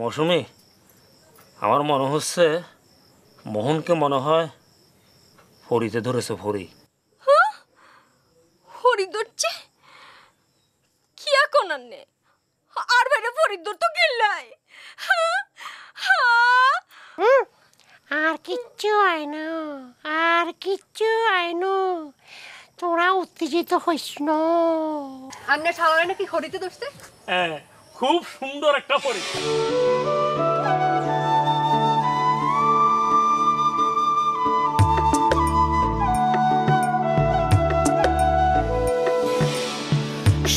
মৌসুমী, আমার মনে হচ্ছে মোহনকে মনে হয় ফড়িতে ধরেছে। ফড়ি ফড়ি ধরছে কি এখন আনে আর বাইরে ফড়ি ধর তো গিল্লাই আর কিচ্ছু হয় না, আর কিচ্ছু হয় না, তোরা উত্তেজিত হইস না। আমনে শালারে নাকি ফড়িতে ধরছে? হ্যাঁ, খুব সুন্দর একটা ফড়ি।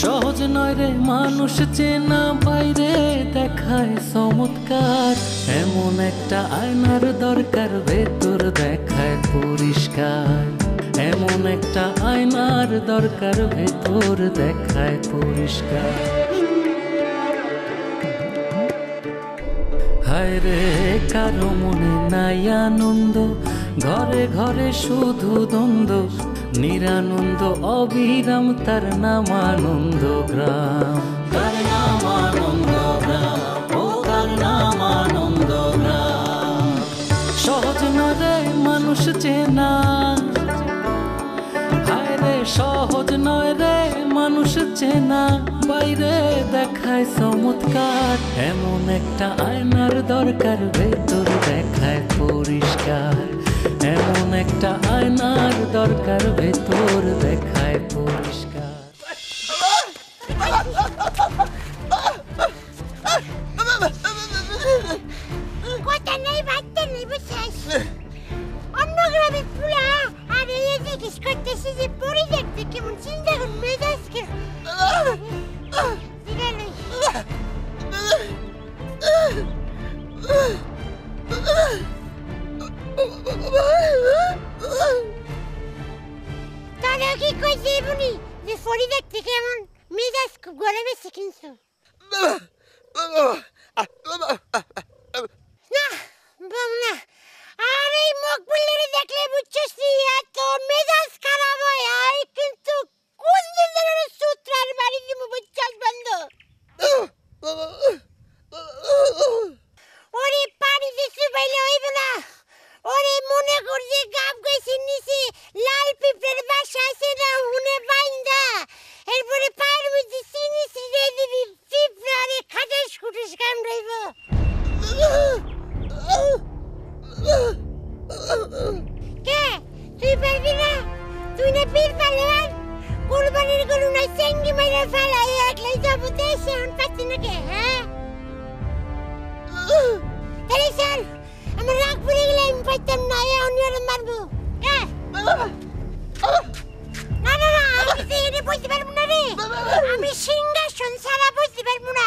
সহজ নয় রে মানুষ চেনা, বাইরে দেখায় চমৎকার, এমন একটা আয়নার দরকার, ভেতর দেখায় পরিষ্কার। এমন একটা আয়নার দরকার, ভেতর দেখায় পরিষ্কার। হায় রে কারো মনে নাই আনন্দ, ঘরে ঘরে শুধু দ্বন্দ্ব, নিরানন্দ অবিরাম, তার নাম আনন্দ গ্রাম, তার নাম আনন্দ গ্রাম, ও তার নাম আনন্দ গ্রাম। সহজ নয় মানুষ চেনা, হায় রে সহজ নয় রে মানুষ চেনা, বাইরে দেখায় চমৎকার, এমন একটা আয়নার দরকার, ভেতর দেখায় পরিষ্কার। এমন একটা আয়নার দরকার, ভেতর দেখায় পরিষ্কার। কথা নেই, বাচ্চা নেই, বুঝছিস? অন্য গ্রামের পুলা আর এই জিজ্ঞেস করতেছি যে পরি দেখতে কেমন, চিন্তা করুন মেজাজ কে তাহলে কি কইছে বুনি যে পরি দেখতে কেমন, মেজাজ খুব গরম এসে কিন্তু না বাংলা। আর এই মকবুলের দেখলে বুঝছিস এত মেজাজ খারাপ হয়, আর কিন্তু কোন দিনের সূত্রার বাড়ি দিব বুঝছস বন্ধ। ওরে পানি দিছি বাইলে হইব না, ওরে মনে কর যে গাব গাইছির নিচে লাল পিঁপড়ের বাসা আছে না, হুনে বাইন্দা এরপরে পায়ের মধ্যে চিনি ছিড়ে দিবি, পিঁপড়ে আরে খাটাস খুটাস কামড়াইব। কে তুই পারবি না? তুই না পীর পালোয়ান, কুরবানির গরু নাই চেঙ্গি মাইরা ফেলাই একলাই যাবো দেশে, এখন পাচ্ছি না কে? হ্যাঁ তাহলে স্যার আমার রাগ পড়ে গেলে আমি পাইতাম না, অন্য মারবো। না না না, আমি তো এটা বুঝতে পারবো না রে, আমি সিংহাসন ছাড়া বুঝতে পারবো না।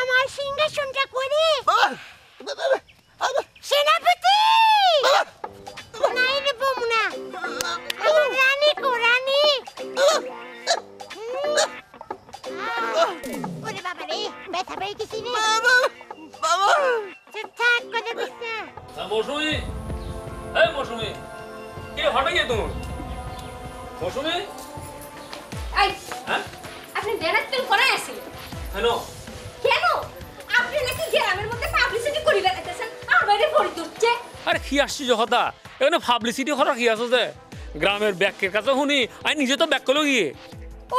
আমার সিংহাসনটা করে সেনাপতি নাই রে বমুনা, আমার রানী কো রানী। ওরে বাবা রে, ব্যথা পেয়ে গেছি রে বাবা। থাক কথা বলিস না। মৌসুমী, এই মৌসুমী, কে হঠাৎ গিয়ে তুমি? মৌসুমী, এই হ্যাঁ আপনি বেরাতেন কোনায় আছেন? কেন? কেন আপনি নাকি গ্রামের মধ্যে পাবলিসিটি করি বেড়াইতেছেন, আর বাইরে ফড়ি ধরছে? আরে কি আশ্চর্য কথা, এখানে পাবলিসিটি করার কি আছে যে? গ্রামের ব্যাকের কাছে শুনি আমি নিজে তো ব্যাক করলো গিয়ে।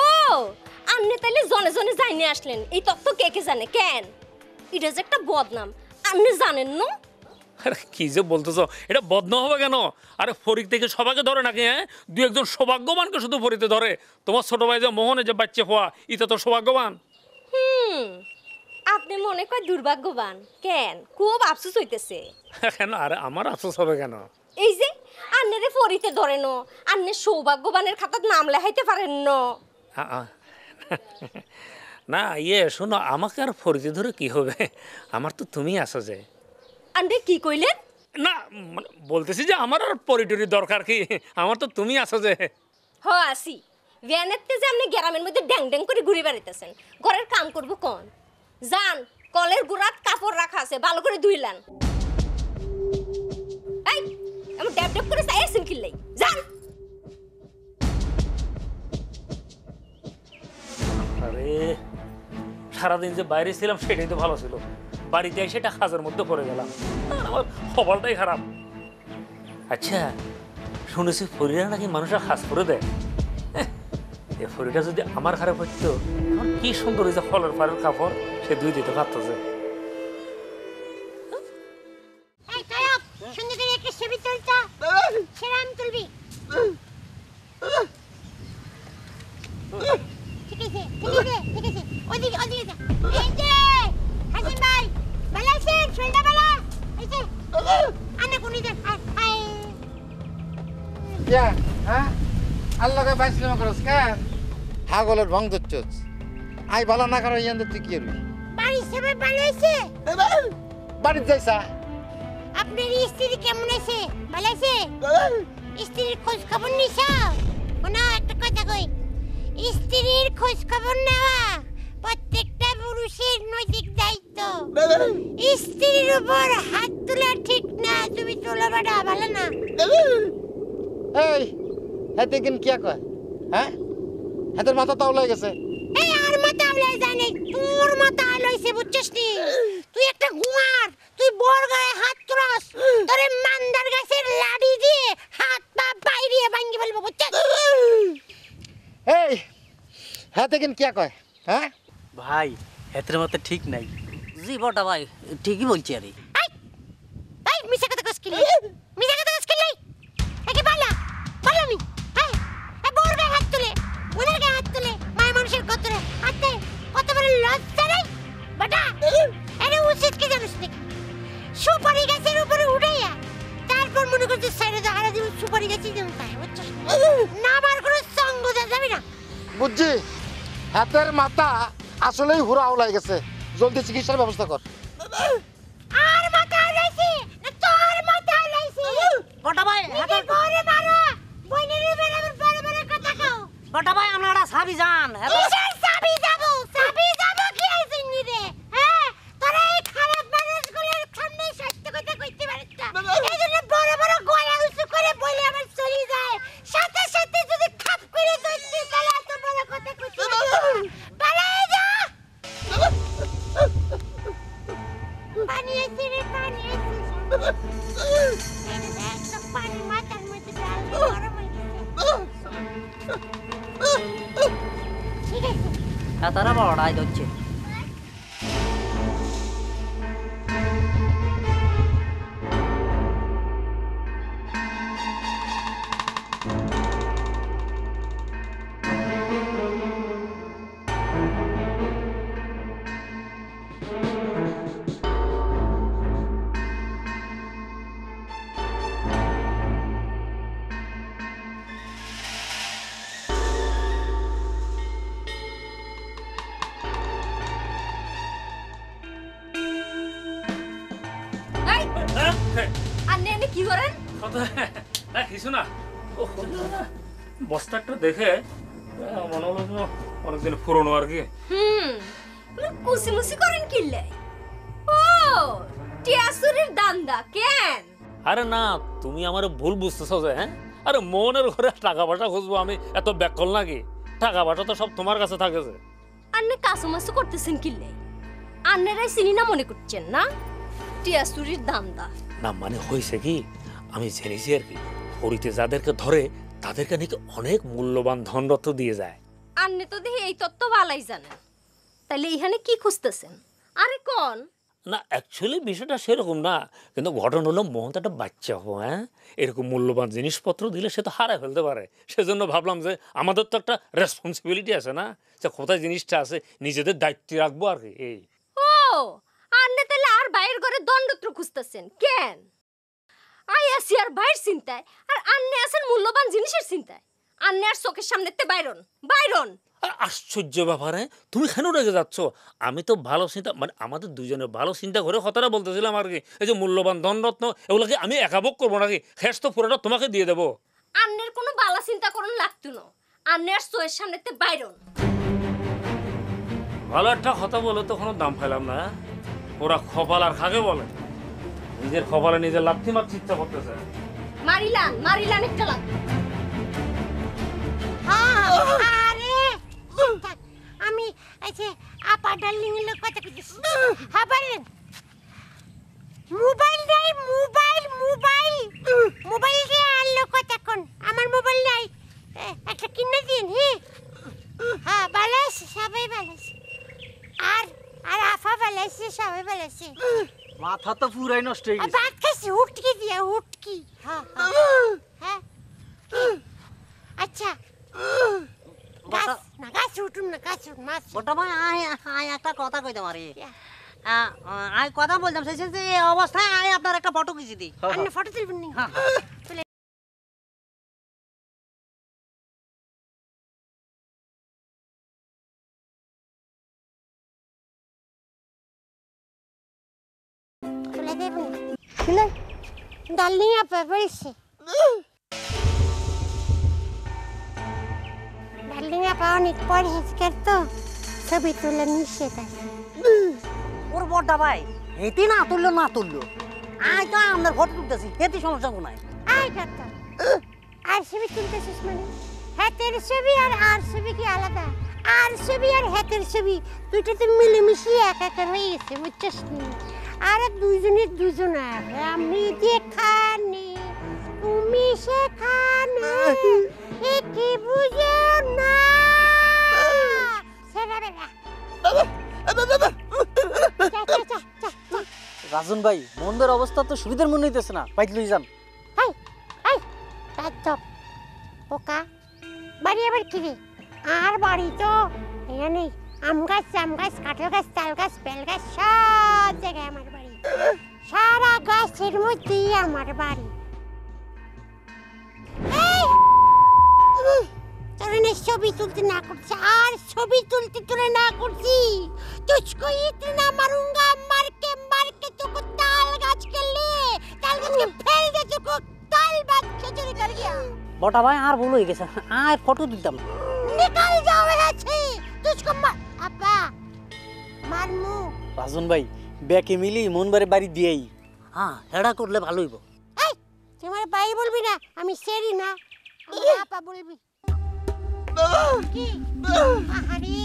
ও আপনি তাহলে জনে জনে যাইনি আসলেন, এই তথ্য কে কে জানে? কেন এটা যে একটা বদনাম, আপনি জানেন না? আরে কি যে বলতেছো, এটা বদনাম হবে কেন? আরে ফরিক থেকে সবাইকে ধরে নাকি? হ্যাঁ, দু একজন সৌভাগ্যবানকে শুধু ফরিতে ধরে। তোমার ছোট ভাই যে মোহনে যে বাচ্চা হওয়া, এটা তো সৌভাগ্যবান। আপনি মনে কয় দুর্ভাগ্যবান? কেন খুব আফসোস হইতেছে? কেন? আরে আমার আফসোস হবে কেন? এই যে আন্নারে ফরিতে ধরে ন, আন্নে সৌভাগ্যবানের খাতার নাম লেখাইতে পারেন না। না শোনো, আমাকে আর ফরিতে ধরে কি হবে? আমার তো তুমি আছো যে। আন্নে কি কইলেন? না মানে বলতেছি যে আমার আর পরিটরি দরকার কি, আমার তো তুমি আছো যে। হ আসি, ভ্যানেতে যে আপনি গ্রামের মধ্যে ড্যাং ড্যাং করে ঘুরে বেড়াইতেছেন, ঘরের কাম করবো কোন? যান কলের গুড়াত কাপড় রাখা আছে, ভালো করে ধুইলেন। এই আমি ড্যাব ড্যাব করে চাইছেন কিল্লাই, যান। আরে সারাদিন যে বাইরে ছিলাম সেটাই তো ভালো ছিল, বাড়িতে এসে এটা খাজের মধ্যে পড়ে গেলাম। আর আমার খবরটাই খারাপ। আচ্ছা শুনেছি ফরিরা নাকি মানুষের খাস করে দেয়। এই ফরিটা যদি আমার খারাপ হইতো, আমার কি সুন্দর হয়েছে ফলের ফারের কাপড়, সে দুই দিতে পারতেছে। এই কায়াপ সুন্দর করে একটা ছবি তুলতা সেরাম তুলবি। ঠিক আছে ওদিকে যা। এই যে হাসিন ভাই ভালো আছেন? শরীরটা ভালো? এই যে আনা কোনি দেন। হাই ইয়া হ্যাঁ আল্লাহকে বাইসলাম করস কেন হাগলের ভং ধরছস আই ভালো না করে ইয়ান তুই কি করবি বাড়ি সবাই ভালো আছে? বাড়িতে যাইছা আপনার স্ত্রী কেমন আছে? ভালো আছে? স্ত্রীর খোঁজ খবর নিছ? না একটা কথা কই, স্ত্রীর খোঁজ খবর নেওয়া প্রত্যেকটা পুরুষের নৈতিক দায়িত্ব। স্ত্রীর উপর হাত তোলা ঠিক না, তুমি তোলা বাড়া ভালো না। এই হাতে কিন কি কয় হ্যাঁ হাতের মাথা তাওলাই গেছে। এই আর মাথা আউলাই যায় নাই, তোর মাথা আউলাইছে বুঝছিস নি? তুই একটা গুয়ার, তুই বর গায়ে হাত তোলাস, তোরে মান্দার গাছের লাড়ি দিয়ে হাত পা বাইরে ভাঙ্গি ফেলবো বুঝছিস? এই হাতে কিন কি কয় হ্যাঁ ভাই হেতের মতো ঠিক নাই। জি বটা ভাই ঠিকই বলছি আরে। এই মিছা কথা কস কিলে, মিছা কথা কস কিলে, একে বলা নি হ্যাঁ? এই বর গায়ে হাত তুলে, বোনের গায়ে হাত তুলে, মায়ের মানুষের কতরে হাত দেয়, কত বড় লজ্জা নাই বেটা। আরে উচিত কি জানিস নাকি? সুপারি গাছের উপরে উড়াইয়া তারপর মনে করছে সাইডে হারা জীবন সুপারি গাছই যেমন তাই বুঝছিস না? আমার কোনো সঙ্গ যাবে না বুঝছি হাতের মাথা আসলেই হুরা আউলাই গেছে, জলদি চিকিৎসার ব্যবস্থা কর। আর মাথা আলাইছি না তোর মাথা আলাইছি? বটা ভাই নিজের বউরে মারো, বইনের উপরে আবার বড় বড় কথা কও। বটা ভাই আপনারা সাবি যান। কিসের চাবি যাবো কি আইছিস নি রে? হ্যাঁ তোরা এই খারাপ মানুষগুলোর সামনে সত্য কথা কইতে পারিস না, এই জন্য বড় বড় গলা উঁচু করে বলে আবার চলে যায়, সাথে সাথে যদি খাপ করে ধরতে তাহলে এত বড় কথা কইতে পালাই যা। পানি আছে রে, পানি আছে। এই দেখ তো পানি মাথার মধ্যে ডাল গরম হয়ে গেছে। ঠিক আছে তারা বড়াই হচ্ছে। এই আন্নে এনে কি করেন? না কিছু না, বস্তাটা দেখে মনে হলো যেন অনেকদিন পুরনো আর কি। কুসিমুসি করেন কিল্লে? ও টিয়াসুরির দান্দা কেন? আরে না তুমি আমার ভুল বুঝতেছো যে হ্যাঁ। আরে মনের ঘরে টাকা পয়সা খুঁজবো আমি এত ব্যাকল নাকি? টাকা পয়সা তো সব তোমার কাছে থাকে যে। আন্নে কাসুমাসু করতেছেন কিল্লে? আন্নেরাই চিনি না মনে করছেন না? টিয়াসুরির দান্দা না মানে হয়েছে কি, আমি জেনেছি আর কি ফরিতে যাদেরকে ধরে তাদেরকে নাকি অনেক মূল্যবান ধনরত্ন দিয়ে যায়। আন্নে তো দেখি এই তত্ত্ব ভালাই জানেন, তাইলে এখানে কি খুঁজতেছেন? আরে কোন না অ্যাকচুয়ালি বিষয়টা সেরকম না, কিন্তু ঘটনা হলো মোহন তো একটা বাচ্চা হো হ্যাঁ, এরকম মূল্যবান জিনিসপত্র দিলে সে তো হারায় ফেলতে পারে। সেজন্য ভাবলাম যে আমাদের তো একটা রেসপন্সিবিলিটি আছে না, যে কোথায় জিনিসটা আছে নিজেদের দায়িত্ব রাখবো আর কি। এই ও আন্নে তাহলে আর বাইরের ঘরে দণ্ডত্র খুঁজতেছেন কেন? আই আসি আর বাইর চিন্তায়, আর আন্নে আছেন মূল্যবান জিনিসের চিন্তায়। আন্নে আর চোখের সামনেতে বাইরন বাইরন। আর আশ্চর্য ব্যাপার হ্যাঁ, তুমি কেন রেগে যাচ্ছ? আমি তো ভালো চিন্তা মানে আমাদের দুজনের ভালো চিন্তা করে কথাটা বলতেছিলাম আর কি। এই যে মূল্যবান ধনরত্ন এগুলোকে আমি একাভোগ করবো নাকি? খেস তো পুরোটা তোমাকে দিয়ে দেবো। আন্নের কোনো বালা চিন্তা করুন লাগতো না, আন্নে আর চোখের সামনেতে বাইরন। ভালো একটা কথা বলে তো কোনো দাম পাইলাম না। ওরা কপাল আর খাগে বলে, নিজের কপালে নিজের লাথি মারতে ইচ্ছা করতেছে। মারিলান একটা লাগ। আরে থাক, আমি এই যে আপা ডার্লিং এর কথা কইতেছি। হ্যাঁ পারেন মোবাইল নাই, মোবাইল মোবাইল মোবাইল দিয়ে আনলো কতক্ষণ, আমার মোবাইল নাই। একটা কিনে দিন। হ্যাঁ ভালো আছে, সবাই ভালো আছে। আর আর আফা ভালো আছে, সবাই ভালো আছে। মাথা তো পুরাই নষ্ট হয়ে গেছে। ভাত খাইছি হুটকি দিয়া, হুটকি। হ্যাঁ হ্যাঁ। আচ্ছা গাছ না, গাছ উঠুন না, গাছ উঠ মাছ। বড় ভাই আয় আয় একটা কথা কইতে পারি। আয় কথা বলতাম সেই যে এই অবস্থায় আয় আপনার একটা ফটো খিচি দিই। আপনি ফটো তুলবেন নি? হ্যাঁ। তুলে তুলে দেবেন না? তুলে ডালিং আপা বলছে। ডালিং আপা অনেক পরিষ্কার তো, ছবি তুলে নিষেধ আছে। ওর বড় ভাই এতে না তুললো আয় তো আপনার ফটো তুলতেছি, এতে সমস্যা কোনায়। আয় কাকা, আর ছবি তুলতেছিস মানে? হাতের ছবি আর ছবি কি আলাদা? আর ছবি আর হাতের ছবি দুইটাতে মিলেমিশে একাকার হয়ে গেছে, বুঝছিস নি? আর দুজনের দুজন আছে, আমি যেখানে তুমি সেখানে, একে বুঝো না। ছেলেবেলা রাজন ভাই মন্দের অবস্থা তো সুবিধার মনে হইতেছে না, বাইক লই যান। হাই হাই একদম পোকা বাড়ি আবার কি রে? আর বাড়ি তো এখানে আম গাছ, জাম গাছ, কাঁঠাল গাছ, তাল গাছ, বেল গাছ, সব জায়গায় আমার বাড়ি। সারা গাছের মধ্যেই আমার বাড়ি। তোরে ছবি তুলতে না করছি, আর ছবি তুলতে তোরে না করছি, तुझको इतना मारूंगा, मार के तुझको ताल गाछ के फेल दे, तुझको ताल बात खिचड़ी कर गया। বড় ভাই আর ভুল হয়ে গেছে, আর ফটো দিতাম। निकल जाओ यहाँ से, तुझको अब्बा मारमु। রাজন ভাই ব্যাকে মিলি মনবারে বাড়ি দিয়েই। হ্যাঁ হেডা করলে ভালো হইব। এই তোমার ভাই বলবি না, আমি সেরি না, আমি আপা বলবি। কি আহারে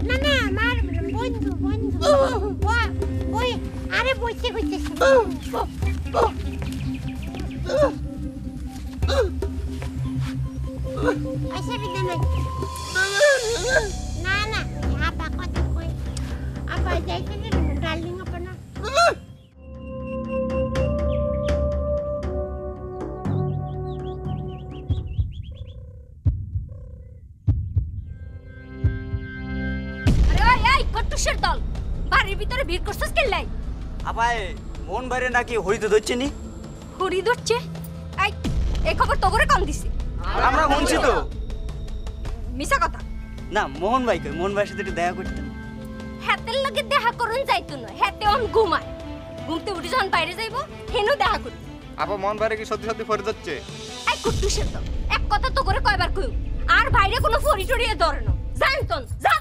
না না, আমার বন্ধু বন্ধু ওই আরে বসে কইতেছ। আচ্ছা বিদা নাই না না, আপা কথা কই, আপা যাইতে না ডার্লিং আপা না। কট্টুসের দল বাড়ির ভিতরে ভিড় করছিস কেলাই? আপায় মন বাইরে নাকি হইতে ধরছে নি? হরি ধরছে? এই খবর তো করে কম দিছি। আমরা শুনছি তো। মিছা কথা না মোহন ভাই কই, মোহন ভাইয়ের সাথে একটু দেখা করতেন। হাতের লগে দেখা করুন যাইতো না, হাতে অন ঘুমায়, ঘুমতে উঠে যখন বাইরে যাইবো হেনো দেখা করতে। আপা মন বাইরে কি সত্যি সত্যি ফরি যাচ্ছে? এই কট্টুসের দল এক কথা তো করে কয়বার কইও, আর বাইরে কোনো ফরি টরিয়ে ধরে না, জানতন যা।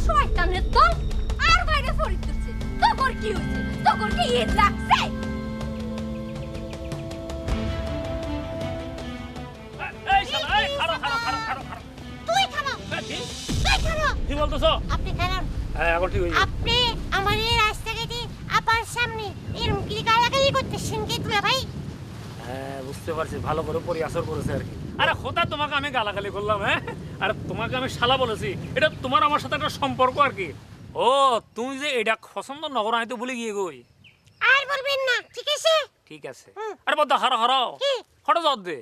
শয়তানের দল আর বাইরে ফরি তুলছে, তোর কি হইছে? তোর কি ঈদ লাগছে? এই শালা, এই খাড়ো। তুই খারাপ, তুই খারাপ। কি বলতেছো? আপনি খারাপ, হ্যাঁ এখন ঠিক হয়ে গেছে। আপনি আমাদের রাস্তাঘাটে আপার সামনে এরকম কি গালাগালি করতেছেন কে তুলা ভাই? হ্যাঁ বুঝতে পারছি, ভালো করে পরিয়াসর করেছে আর কি। আরে খোদা তোমাকে আমি গালাগালি করলাম? হ্যাঁ আরে তোমাকে আমি শালা বলেছি, এটা তোমার আমার সাথে একটা সম্পর্ক আর কি। ও তুমি যে এটা পছন্দ নগর আমি তো ভুলে গিয়ে গই। আর বলবেন না, ঠিক আছে? ঠিক আছে। আরে বদ্দা হারাও কি? হঠাৎ জব দে।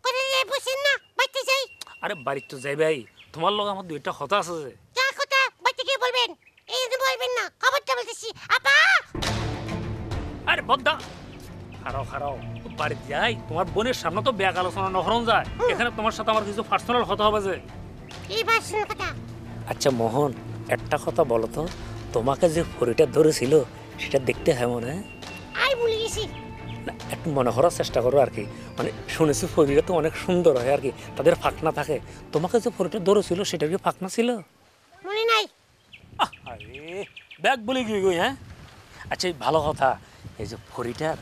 কোথায় যাই বসেন না, বাইতে যাই। আরে বাড়ির তো যাই ভাই, তোমার লোক আমার দুইটা কথা আছে যে। যা কথা বাইতে গিয়ে বলবেন, এই যে বলবেন না, খবরটা বলতেছি। আপা আরে বদ্দা হারাও বাড়ি যাই, তোমার বোনের সামনে তো ব্যাগ আলোচনা নহরণ যায়, এখানে তোমার সাথে আমার কিছু পার্সোনাল কথা হবে যে। কি ভাষণ কথা? আচ্ছা মোহন, একটা কথা বলো তো, তোমাকে যে ফরিটা ধরেছিল সেটা দেখতে কেমন? হ্যাঁ আই ভুলে গেছি। না একটু মনে করার চেষ্টা করো আর কি, মানে শুনেছি ফরিটা তো অনেক সুন্দর হয় আর কি, তাদের ফাঁকনা থাকে। তোমাকে যে ফরিটা ধরেছিল সেটা কি ফাঁকনা ছিল? মনে নাই। আরে ব্যাগ বলে গিয়ে গই। হ্যাঁ আচ্ছা ভালো কথা, এই যে ফরিটার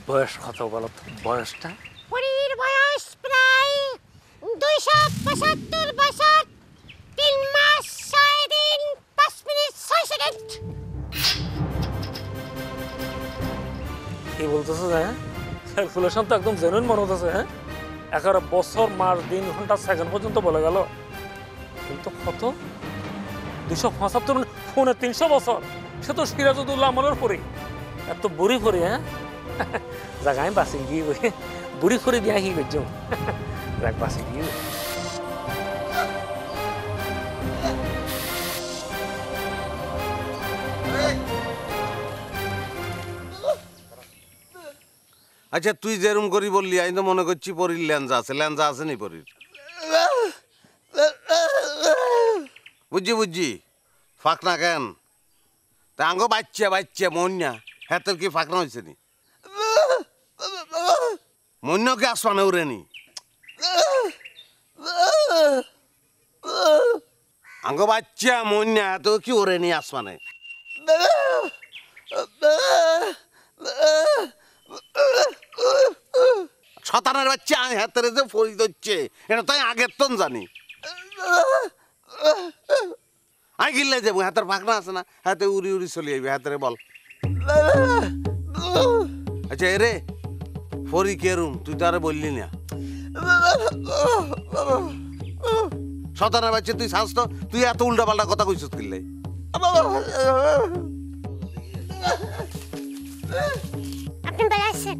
বয়স কত বলো তো, বয়সটা? পরীর বয়স প্রায় 275 বছর 3 মাস 6 দিন 5 মিনিট 6 সেকেন্ড। কি বলতেছো? হ্যাঁ, ক্যালকুলেশন তো একদম জেনুইন মনে হতেছে। হ্যাঁ, একেবারে বছর মাস দিন ঘন্টা সেকেন্ড পর্যন্ত বলে গেল। কিন্তু কত 275 মানে ফোনে 300 বছর। সে তো সিরাজউদ্দৌলা আমলের পরে এত বুড়ি ফরি। হ্যাঁ, যাক আমি বাঁচি গিয়ে বুড়ি ফরি দিয়া কি করছো? যাক বাঁচি গিয়ে। আচ্ছা তুই যেরকম করি বললি আমি তো মনে করছি পরীর ল্যাঞ্জা আছে। ল্যাঞ্জা আছে নি পরীর? বুঝছি ফাঁকনা কেন? তা আঙ্গ বাচ্চা মন না হ্যাঁ, তোর কি ফাঁকনা হয়েছে নি? মন্য কি আসমানে উড়ে নি? আঙ্গ বাচ্চা মন না তো কি উড়ে নি আসমানে? শতানের বাচ্চা আমি হাতের যে ফরি ধরছে এটা তাই আগের তো জানি। আমি গিললে যাবো হাতের ফাঁকনা আছে না, হাতে উড়ি উড়ি চলে যাবি হাতের বল। আচ্ছা এরে ফরি কেরুম তুই তো আরে বললি না। শতানের বাচ্চা তুই শ্বাস তো, তুই এত উল্টা পাল্টা কথা কইছিস কিনলে? আপনি ভালো আছেন?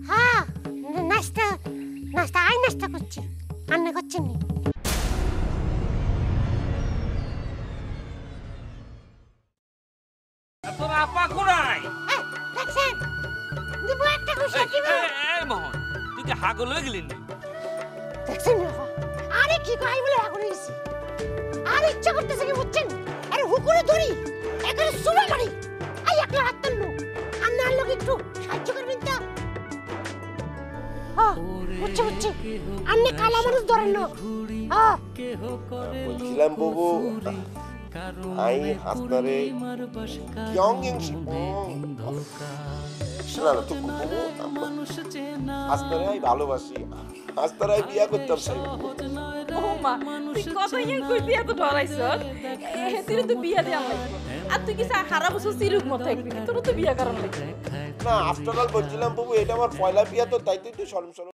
হ্যাঁ, নাস্তা নাস্তা করছি। রান্না করছেন নি? তোর আপা কোনায়? দেখছেন দিব একটা খুশি দিব। এই মোহন, তুই কি হাগল হয়ে গেলি? দেখছেন না? আরে কি কই বলে এখন হইছি। আর ইচ্ছা করতেছে কি বুঝছেন? আরে হুকুরে ধরি একেবারে সুমা মারি। আই একলা হাত টানলো। আন্না লোক একটু সাহায্য করবেন তো? হ্যাঁ, বুঝছি। আন্নে কালা মানুষ ধরেন না। হ্যাঁ, বলছিলাম বাবু আই হাসনারে ইয়ং শোনা তো বাবু হাসনারে আই ভালোবাসি। হাসনারে আই বিয়া করতাম চাই। ও মা, তুই কত ইয়াং কইতে এত ডরাইছ? তুই তো বিয়া দেয়া লাগবে। আর তুই কি সারা বছর সিরুক মত থাকবি? তোর তো বিয়া করার লাগবে না, আফটার অল বলছিলাম বাবু এটা আমার পয়লা বিয়া, তো তাই তো একটু শরম